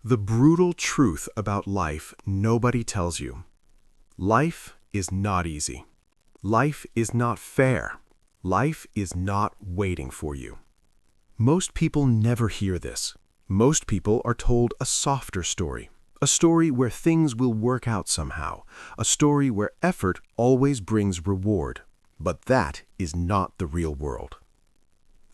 The brutal truth about life nobody tells you. Life is not easy. Life is not fair. Life is not waiting for you. Most people never hear this. Most people are told a softer story, a story where things will work out somehow, a story where effort always brings reward. But that is not the real world.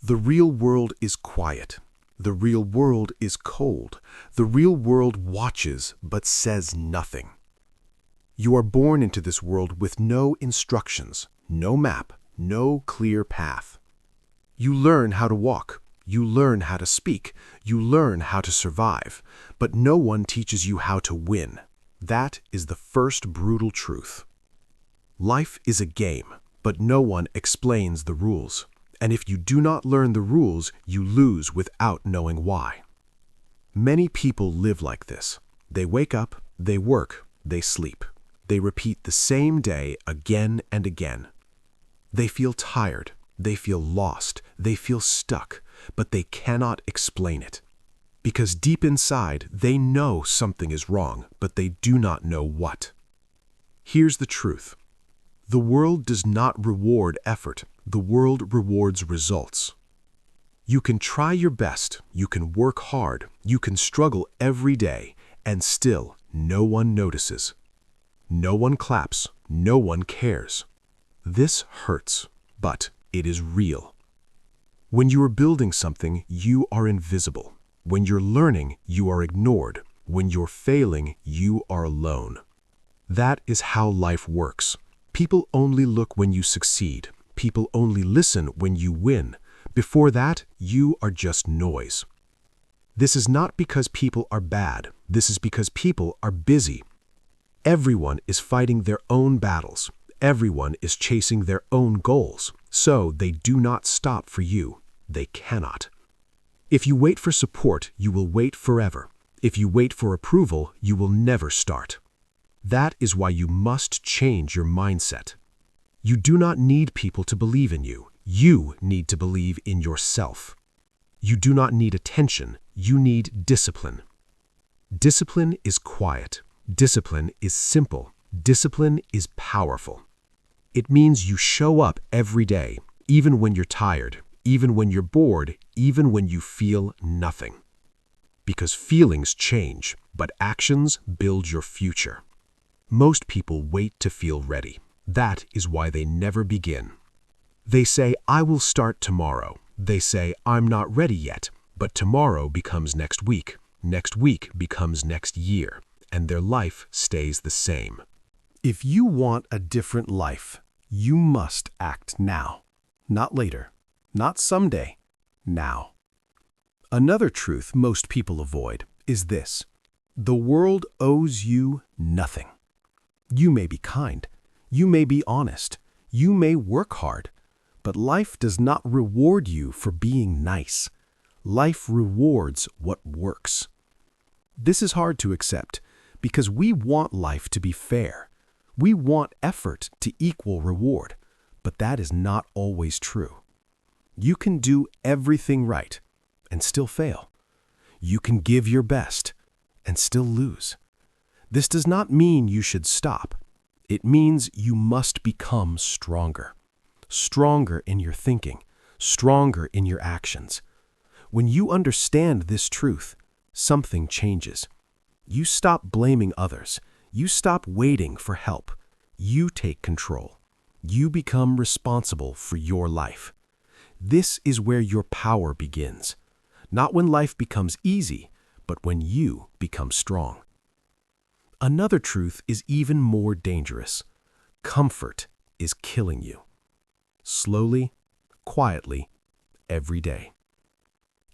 The real world is quiet. The real world is cold. The real world watches but says nothing. You are born into this world with no instructions, no map, no clear path. You learn how to walk. You learn how to speak. You learn how to survive. But no one teaches you how to win. That is the first brutal truth. Life is a game, but no one explains the rules. And if you do not learn the rules, you lose without knowing why. Many people live like this. They wake up, they work, they sleep. They repeat the same day again and again. They feel tired, they feel lost, they feel stuck, but they cannot explain it. Because deep inside, they know something is wrong, but they do not know what. Here's the truth. The world does not reward effort. The world rewards results. You can try your best, you can work hard, you can struggle every day, and still no one notices. No one claps, no one cares. This hurts, but it is real. When you are building something, you are invisible. When you're learning, you are ignored. When you're failing, you are alone. That is how life works. People only look when you succeed. People only listen when you win. Before that, you are just noise. This is not because people are bad. This is because people are busy. Everyone is fighting their own battles. Everyone is chasing their own goals. So they do not stop for you. They cannot. If you wait for support, you will wait forever. If you wait for approval, you will never start. That is why you must change your mindset. You do not need people to believe in you. You need to believe in yourself. You do not need attention. You need discipline. Discipline is quiet. Discipline is simple. Discipline is powerful. It means you show up every day, even when you're tired, even when you're bored, even when you feel nothing. Because feelings change, but actions build your future. Most people wait to feel ready. That is why they never begin. They say, I will start tomorrow. They say, I'm not ready yet. But tomorrow becomes next week. Next week becomes next year. And their life stays the same. If you want a different life, you must act now. Not later. Not someday. Now. Another truth most people avoid is this. The world owes you nothing. You may be kind. You may be honest. You may work hard. But life does not reward you for being nice. Life rewards what works. This is hard to accept because we want life to be fair. We want effort to equal reward. But that is not always true. You can do everything right and still fail. You can give your best and still lose. This does not mean you should stop. It means you must become stronger. Stronger in your thinking, stronger in your actions. When you understand this truth, something changes. You stop blaming others. You stop waiting for help. You take control. You become responsible for your life. This is where your power begins. Not when life becomes easy, but when you become strong. Another truth is even more dangerous. Comfort is killing you. Slowly, quietly, every day.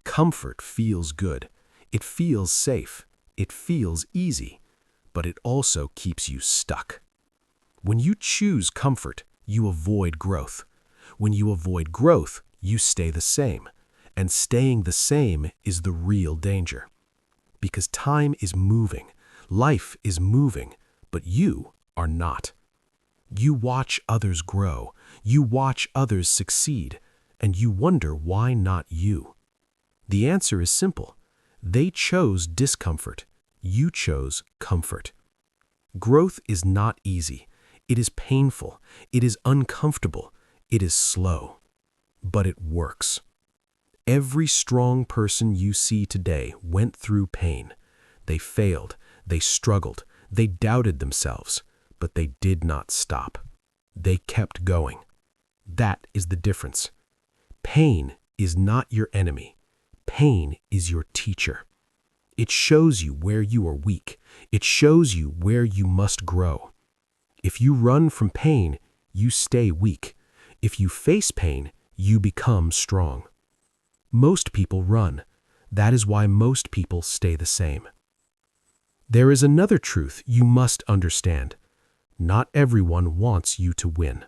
Comfort feels good. It feels safe. It feels easy. But it also keeps you stuck. When you choose comfort, you avoid growth. When you avoid growth, you stay the same. And staying the same is the real danger. Because time is moving. Life is moving, but you are not. You watch others grow, you watch others succeed, and you wonder why not you. The answer is simple. They chose discomfort. You chose comfort. Growth is not easy. It is painful. It is uncomfortable. It is slow. But it works. Every strong person you see today went through pain. They failed. They struggled. They doubted themselves. But they did not stop. They kept going. That is the difference. Pain is not your enemy. Pain is your teacher. It shows you where you are weak. It shows you where you must grow. If you run from pain, you stay weak. If you face pain, you become strong. Most people run. That is why most people stay the same. There is another truth you must understand. Not everyone wants you to win.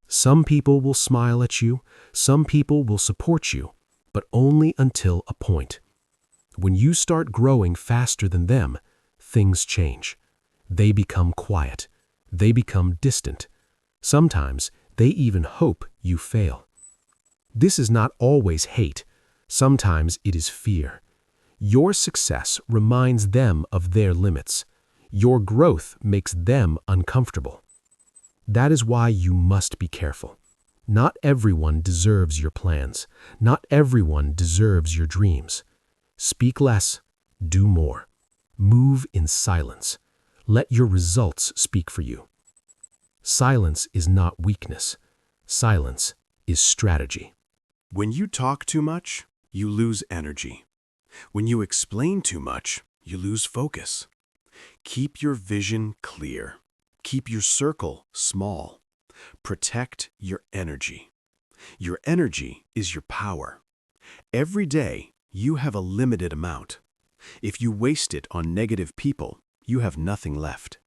Some people will smile at you, some people will support you, but only until a point. When you start growing faster than them, things change. They become quiet. They become distant. Sometimes they even hope you fail. This is not always hate. Sometimes it is fear. Your success reminds them of their limits. Your growth makes them uncomfortable. That is why you must be careful. Not everyone deserves your plans. Not everyone deserves your dreams. Speak less, do more. Move in silence. Let your results speak for you. Silence is not weakness. Silence is strategy. When you talk too much, you lose energy. When you explain too much, you lose focus. Keep your vision clear. Keep your circle small. Protect your energy. Your energy is your power. Every day, you have a limited amount. If you waste it on negative people, you have nothing left.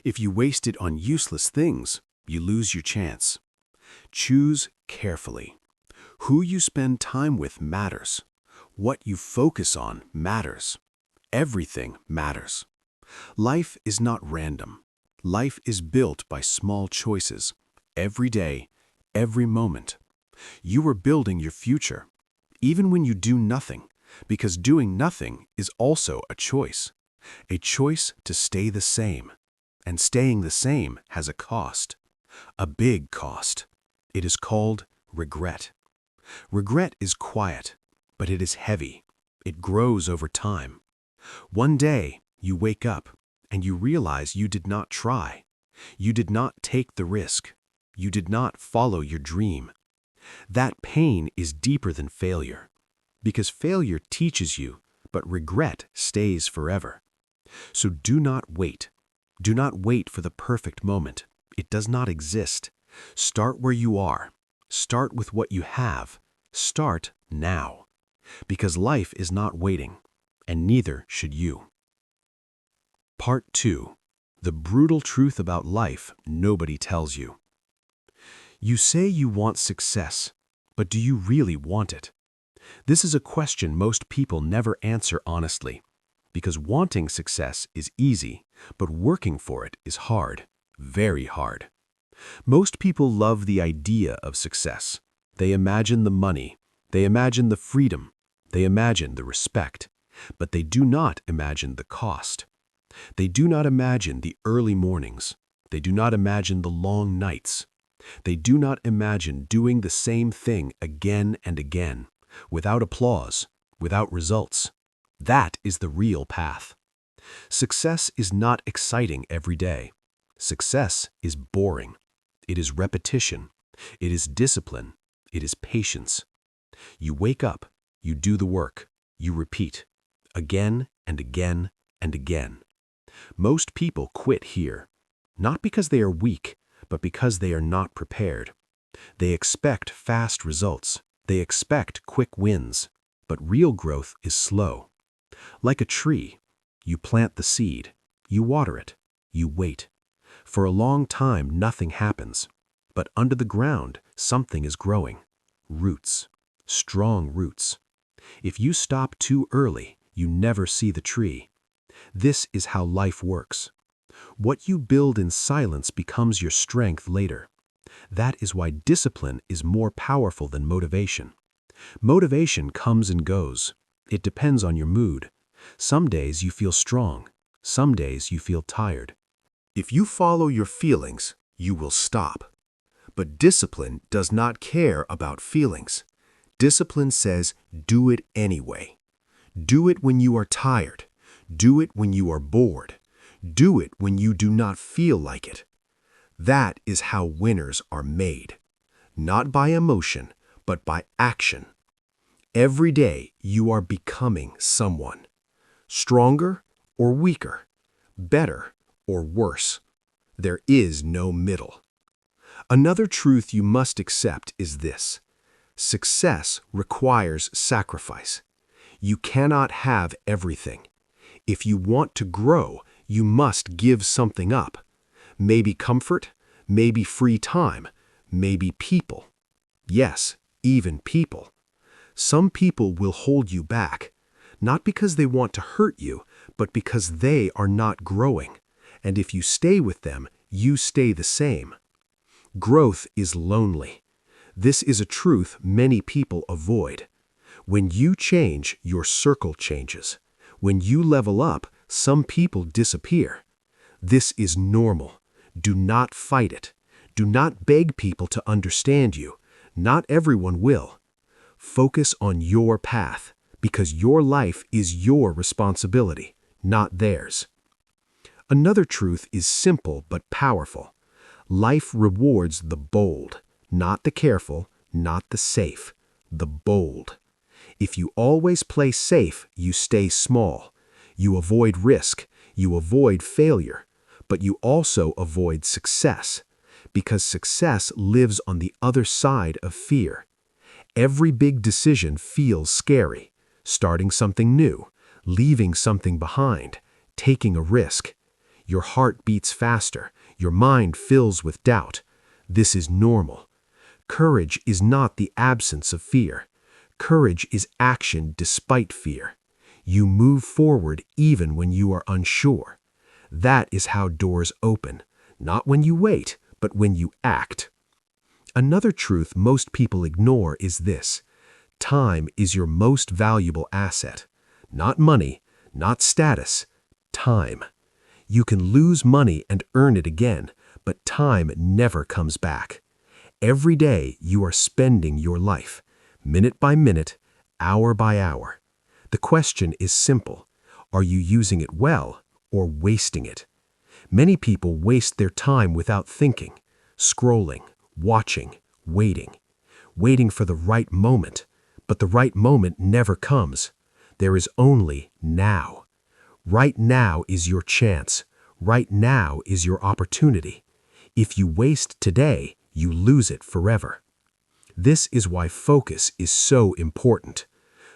If you waste it on useless things, you lose your chance. Choose carefully. Who you spend time with matters. What you focus on matters. Everything matters. Life is not random. Life is built by small choices. Every day, every moment. You are building your future, even when you do nothing, because doing nothing is also a choice to stay the same. And staying the same has a cost, a big cost. It is called regret. Regret is quiet, but it is heavy. It grows over time. One day, you wake up and you realize you did not try. You did not take the risk. You did not follow your dream. That pain is deeper than failure, because failure teaches you, but regret stays forever. So do not wait. Do not wait for the perfect moment. It does not exist. Start where you are. Start with what you have. Start now. Because life is not waiting, and neither should you. Part 2. The brutal truth about life nobody tells you. You say you want success, but do you really want it? This is a question most people never answer honestly, because wanting success is easy, but working for it is hard, very hard. Most people love the idea of success. They imagine the money, they imagine the freedom, they imagine the respect, but they do not imagine the cost. They do not imagine the early mornings. They do not imagine the long nights. They do not imagine doing the same thing again and again, without applause, without results. That is the real path. Success is not exciting every day. Success is boring. It is repetition. It is discipline. It is patience. You wake up, you do the work, you repeat, again and again and again. Most people quit here, not because they are weak, but because they are not prepared. They expect fast results. They expect quick wins. But real growth is slow. Like a tree, you plant the seed, you water it, you wait. For a long time, nothing happens. But under the ground, something is growing. Roots. Strong roots. If you stop too early, you never see the tree. This is how life works. What you build in silence becomes your strength later. That is why discipline is more powerful than motivation. Motivation comes and goes. It depends on your mood. Some days you feel strong. Some days you feel tired. If you follow your feelings, you will stop. But discipline does not care about feelings. Discipline says, do it anyway. Do it when you are tired. Do it when you are bored. Do it when you do not feel like it. That is how winners are made. Not by emotion, but by action. Every day you are becoming someone. Stronger or weaker. Better or worse. There is no middle. Another truth you must accept is this. Success requires sacrifice. You cannot have everything. If you want to grow, you must give something up. Maybe comfort, maybe free time, maybe people. Yes, even people. Some people will hold you back, not because they want to hurt you, but because they are not growing. And if you stay with them, you stay the same. Growth is lonely. This is a truth many people avoid. When you change, your circle changes. When you level up, some people disappear. This is normal. Do not fight it. Do not beg people to understand you. Not everyone will. Focus on your path, because your life is your responsibility, not theirs. Another truth is simple but powerful. Life rewards the bold, not the careful, not the safe, the bold. If you always play safe, you stay small. You avoid risk, you avoid failure, but you also avoid success, because success lives on the other side of fear. Every big decision feels scary. Starting something new, leaving something behind, taking a risk. Your heart beats faster, your mind fills with doubt. This is normal. Courage is not the absence of fear. Courage is action despite fear. You move forward even when you are unsure. That is how doors open, not when you wait, but when you act. Another truth most people ignore is this. Time is your most valuable asset. Not money, not status, time. You can lose money and earn it again, but time never comes back. Every day you are spending your life, minute by minute, hour by hour. The question is simple. Are you using it well or wasting it? Many people waste their time without thinking, scrolling, watching, waiting for the right moment. But the right moment never comes. There is only now. Right now is your chance. Right now is your opportunity. If you waste today, you lose it forever. This is why focus is so important.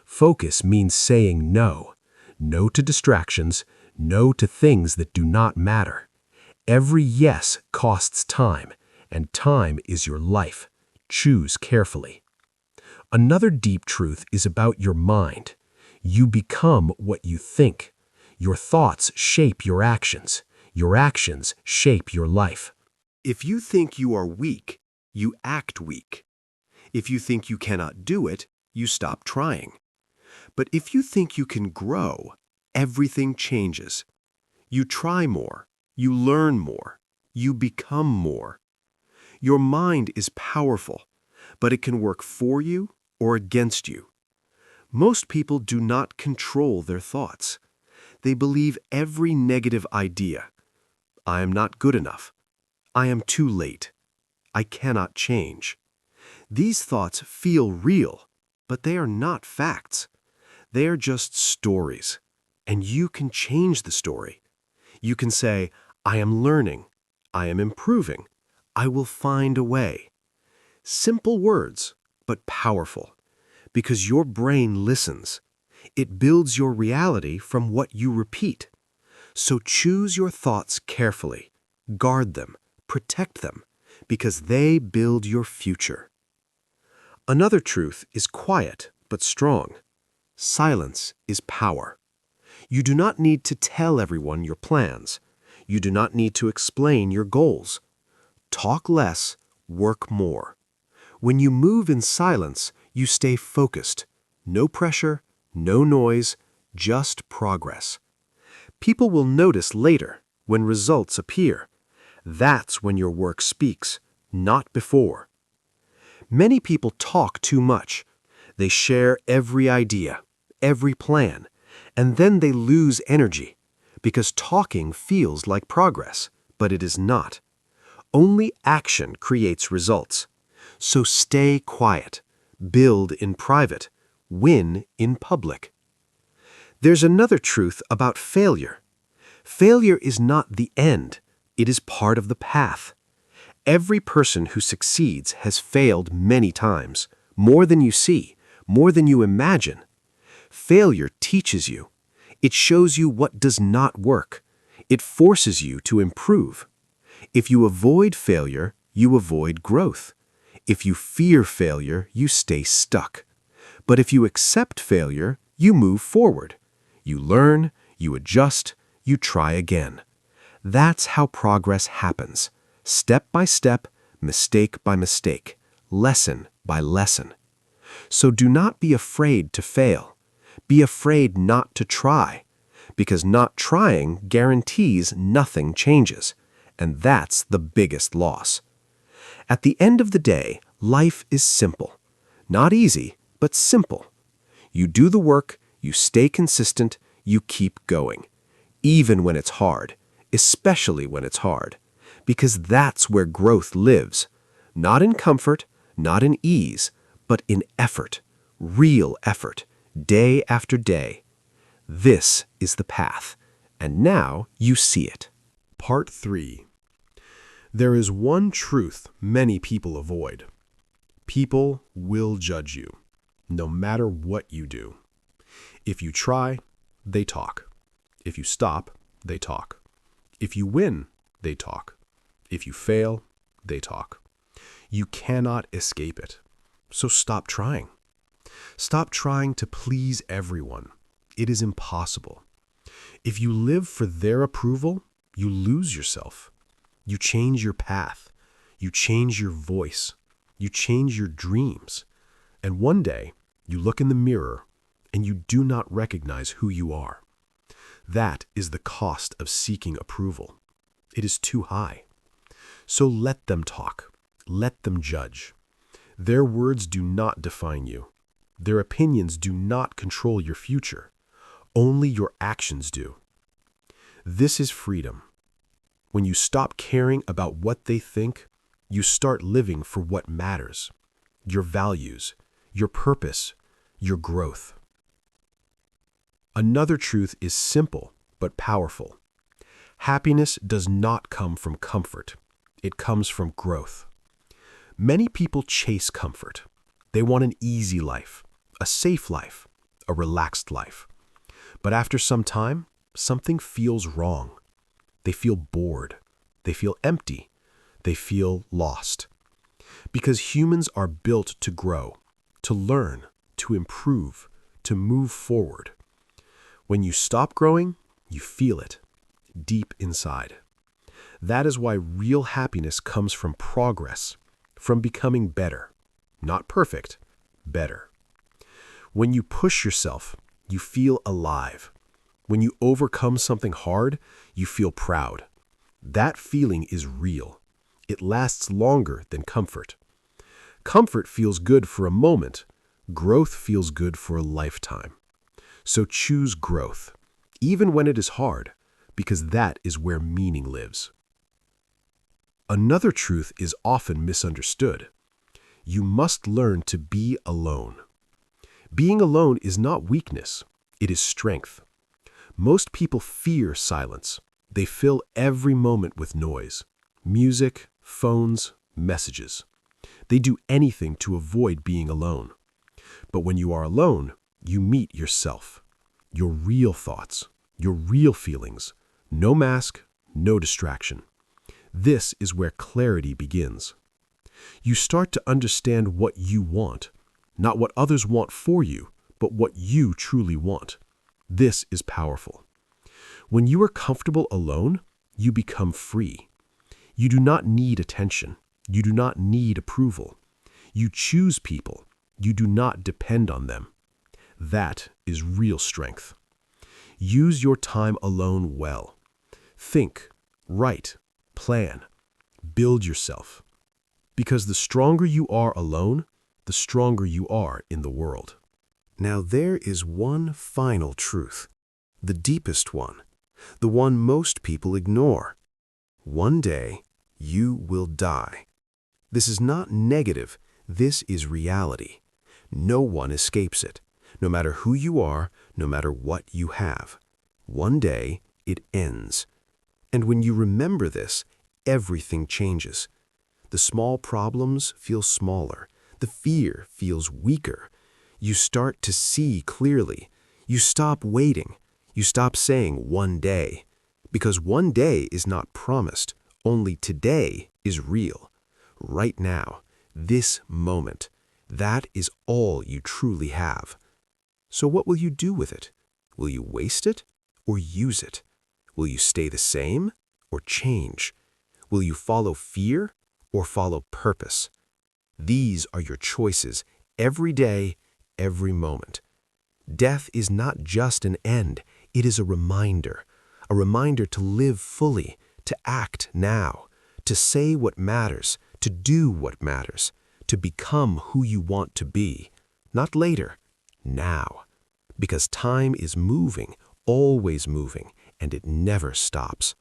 Focus means saying no. No to distractions, no to things that do not matter. Every yes costs time, and time is your life. Choose carefully. Another deep truth is about your mind. You become what you think. Your thoughts shape your actions. Your actions shape your life. If you think you are weak, you act weak. If you think you cannot do it, you stop trying. But if you think you can grow, everything changes. You try more. You learn more. You become more. Your mind is powerful, but it can work for you or against you. Most people do not control their thoughts. They believe every negative idea. I am not good enough. I am too late. I cannot change. These thoughts feel real, but they are not facts. They are just stories, and you can change the story. You can say, I am learning. I am improving. I will find a way. Simple words, but powerful, because your brain listens. It builds your reality from what you repeat. So choose your thoughts carefully. Guard them, protect them, because they build your future. Another truth is quiet but strong. Silence is power. You do not need to tell everyone your plans. You do not need to explain your goals. Talk less, work more. When you move in silence, you stay focused. No pressure, no noise, just progress. People will notice later, when results appear. That's when your work speaks, not before. Many people talk too much. They share every idea, every plan, and then they lose energy, because talking feels like progress, but it is not. Only action creates results. So stay quiet, build in private, win in public. There's another truth about failure. Failure is not the end, it is part of the path. Every person who succeeds has failed many times, more than you see, more than you imagine. Failure teaches you. It shows you what does not work. It forces you to improve. If you avoid failure, you avoid growth. If you fear failure, you stay stuck. But if you accept failure, you move forward. You learn, you adjust, you try again. That's how progress happens. Step by step, mistake by mistake, lesson by lesson. So do not be afraid to fail. Be afraid not to try, because not trying guarantees nothing changes, and that's the biggest loss. At the end of the day, life is simple. Not easy, but simple. You do the work, you stay consistent, you keep going. Even when it's hard, especially when it's hard. Because that's where growth lives. Not in comfort, not in ease, but in effort. Real effort, day after day. This is the path, and now you see it. Part 3. There is one truth many people avoid. People will judge you, no matter what you do. If you try, they talk. If you stop, they talk. If you win, they talk. If you fail, they talk. You cannot escape it. So stop trying. Stop trying to please everyone. It is impossible. If you live for their approval, you lose yourself. You change your path. You change your voice. You change your dreams. And one day, you look in the mirror and you do not recognize who you are. That is the cost of seeking approval. It is too high. So let them talk. Let them judge. Their words do not define you. Their opinions do not control your future. Only your actions do. This is freedom. When you stop caring about what they think, you start living for what matters. Your values, your purpose, your growth. Another truth is simple but powerful. Happiness does not come from comfort. It comes from growth. Many people chase comfort. They want an easy life, a safe life, a relaxed life. But after some time, something feels wrong. They feel bored. They feel empty. They feel lost. Because humans are built to grow, to learn, to improve, to move forward. When you stop growing, you feel it, deep inside. That is why real happiness comes from progress, from becoming better. Not perfect, better. When you push yourself, you feel alive. When you overcome something hard, you feel proud. That feeling is real. It lasts longer than comfort. Comfort feels good for a moment. Growth feels good for a lifetime. So choose growth, even when it is hard, because that is where meaning lives. Another truth is often misunderstood. You must learn to be alone. Being alone is not weakness, it is strength. Most people fear silence. They fill every moment with noise, music, phones, messages. They do anything to avoid being alone. But when you are alone, you meet yourself, your real thoughts, your real feelings. No mask, no distraction. This is where clarity begins. You start to understand what you want, not what others want for you, but what you truly want. This is powerful. When you are comfortable alone, you become free. You do not need attention. You do not need approval. You choose people. You do not depend on them. That is real strength. Use your time alone well. Think, write, plan, build yourself. Because the stronger you are alone, the stronger you are in the world. Now there is one final truth, the deepest one, the one most people ignore. One day, you will die. This is not negative, this is reality. No one escapes it, no matter who you are, no matter what you have. One day, it ends. And when you remember this, everything changes. The small problems feel smaller. The fear feels weaker. You start to see clearly. You stop waiting. You stop saying one day. Because one day is not promised. Only today is real. Right now, this moment. That is all you truly have. So what will you do with it? Will you waste it or use it? Will you stay the same or change? Will you follow fear or follow purpose? These are your choices every day, every moment. Death is not just an end, it is a reminder to live fully, to act now, to say what matters, to do what matters, to become who you want to be, not later, now. Because time is moving, always moving, and it never stops.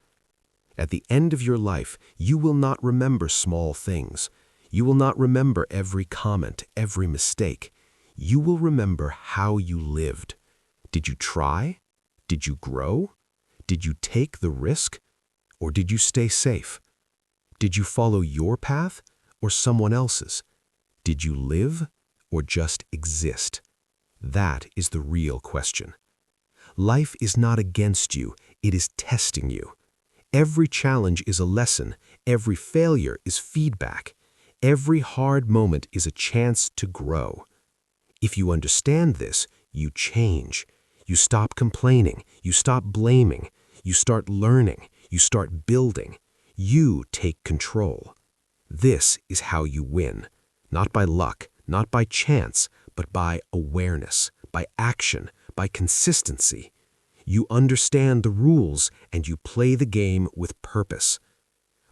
At the end of your life, you will not remember small things. You will not remember every comment, every mistake. You will remember how you lived. Did you try? Did you grow? Did you take the risk? Or did you stay safe? Did you follow your path or someone else's? Did you live or just exist? That is the real question. Life is not against you, it is testing you. Every challenge is a lesson, every failure is feedback. Every hard moment is a chance to grow. If you understand this, you change. You stop complaining, you stop blaming, you start learning, you start building. You take control. This is how you win. Not by luck, not by chance, but by awareness, by action, by consistency. You understand the rules and you play the game with purpose.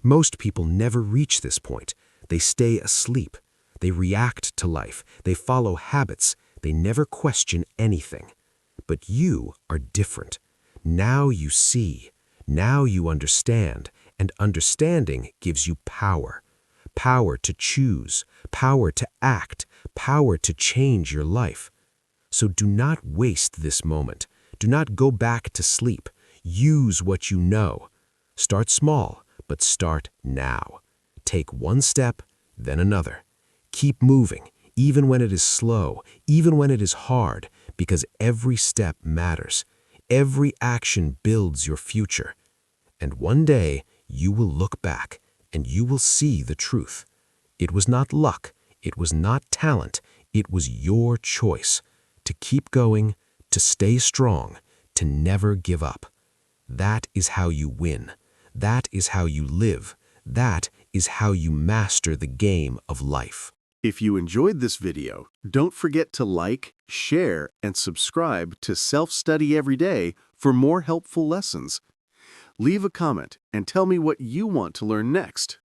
Most people never reach this point. They stay asleep. They react to life. They follow habits. They never question anything. But you are different. Now you see. Now you understand. And understanding gives you power. Power to choose. Power to act. Power to change your life. So do not waste this moment. Do not go back to sleep. Use what you know. Start small, but start now. Take one step, then another. Keep moving, even when it is slow, even when it is hard, because every step matters. Every action builds your future. And one day, you will look back, and you will see the truth. It was not luck, it was not talent, it was your choice to keep going, to stay strong, to never give up. That is how you win. That is how you live. That is how you master the game of life. If you enjoyed this video, don't forget to like, share, and subscribe to Self-Study Every Day for more helpful lessons. Leave a comment and tell me what you want to learn next.